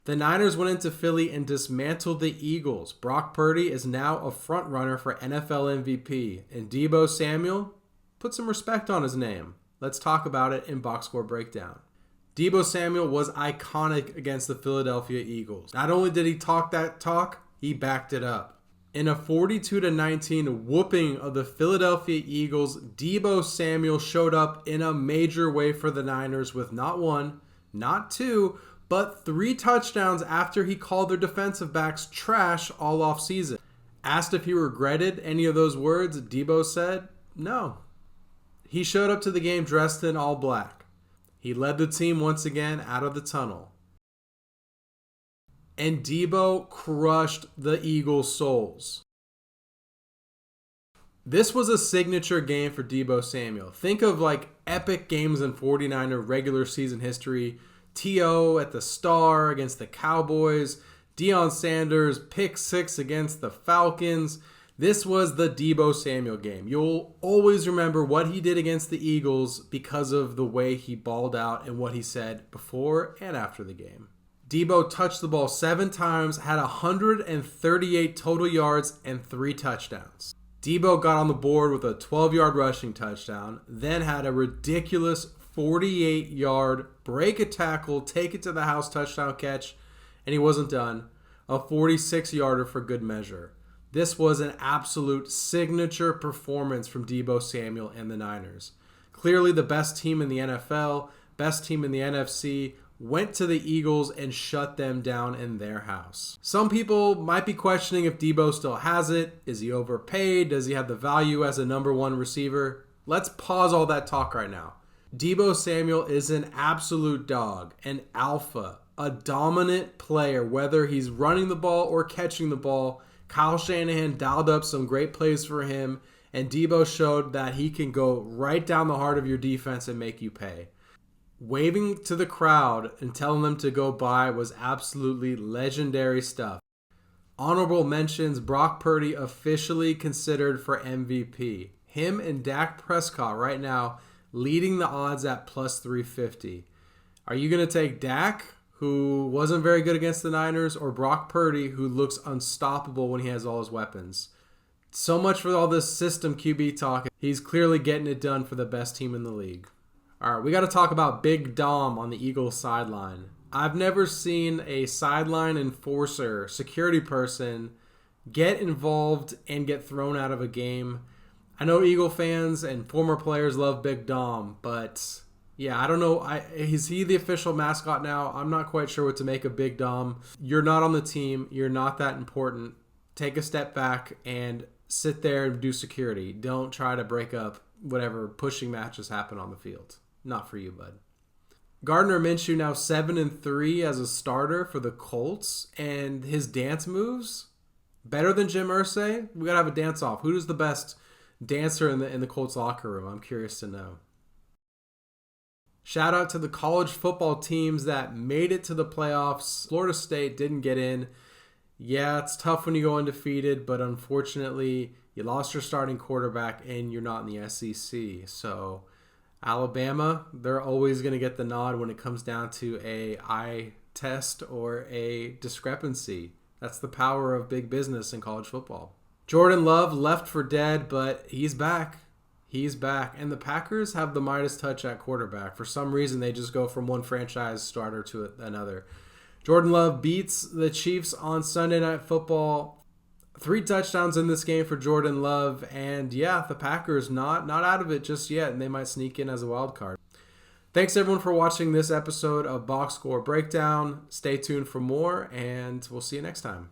The Niners went into Philly and dismantled the Eagles. Brock Purdy is now a frontrunner for NFL MVP. And Deebo Samuel, put some respect on his name. Let's talk about it in Box Score Breakdown. Deebo Samuel was iconic against the Philadelphia Eagles. Not only did he talk that talk, he backed it up. In a 42-19 whooping of the Philadelphia Eagles, Deebo Samuel showed up in a major way for the Niners with not one, not two, but 3 touchdowns after he called their defensive backs trash all offseason. Asked if he regretted any of those words, Deebo said, no. He showed up to the game dressed in all black. He led the team once again out of the tunnel. And Deebo crushed the Eagles' souls. This was a signature game for Deebo Samuel. Think of like epic games in 49er regular season history. T.O. at the Star against the Cowboys. Deion Sanders pick 6 against the Falcons. This was the Deebo Samuel game. You'll always remember what he did against the Eagles because of the way he balled out and what he said before and after the game. Deebo touched the ball 7 times, had 138 total yards and 3 touchdowns. Deebo got on the board with a 12-yard rushing touchdown, then had a ridiculous 48-yard break a tackle, take it to the house touchdown catch, and he wasn't done. A 46-yarder for good measure. This was an absolute signature performance from Deebo Samuel and the Niners. Clearly the best team in the NFL, best team in the NFC, went to the Eagles and shut them down in their house. Some people might be questioning if Deebo still has it. Is he overpaid? Does he have the value as a number 1 receiver? Let's pause all that talk right now. Deebo Samuel is an absolute dog, an alpha, a dominant player, whether he's running the ball or catching the ball. Kyle Shanahan dialed up some great plays for him, and Deebo showed that he can go right down the heart of your defense and make you pay. Waving to the crowd and telling them to go by was absolutely legendary stuff. Honorable mentions, Brock Purdy officially considered for MVP. Him and Dak Prescott right now leading the odds at plus 350. Are you going to take Dak, who wasn't very good against the Niners, or Brock Purdy, who looks unstoppable when he has all his weapons? So much for all this system QB talk. He's clearly getting it done for the best team in the league. All right, we got to talk about Big Dom on the Eagles sideline. I've never seen a sideline enforcer, security person, get involved and get thrown out of a game. I know Eagle fans and former players love Big Dom, but yeah, I don't know. Is he the official mascot now? I'm not quite sure what to make of Big Dom. You're not on the team. You're not that important. Take a step back and sit there and do security. Don't try to break up whatever pushing matches happen on the field. Not for you, bud. Gardner Minshew now 7-3 as a starter for the Colts, and his dance moves better than Jim Irsay. We gotta have a dance off. Who is the best dancer in the Colts locker room? I'm curious to know. Shout out to the college football teams that made it to the playoffs. Florida State didn't get in. Yeah, it's tough when you go undefeated, but unfortunately, you lost your starting quarterback and you're not in the SEC. So Alabama, they're always going to get the nod when it comes down to a eye test or a discrepancy. That's the power of big business in college football. Jordan Love left for dead, but he's back. He's back. And the Packers have the Midas touch at quarterback. For some reason, they just go from one franchise starter to another. Jordan Love beats the Chiefs on Sunday Night Football. 3 touchdowns in this game for Jordan Love. And yeah, the Packers not out of it just yet, and they might sneak in as a wild card. Thanks everyone for watching this episode of Box Score Breakdown. Stay tuned for more, and we'll see you next time.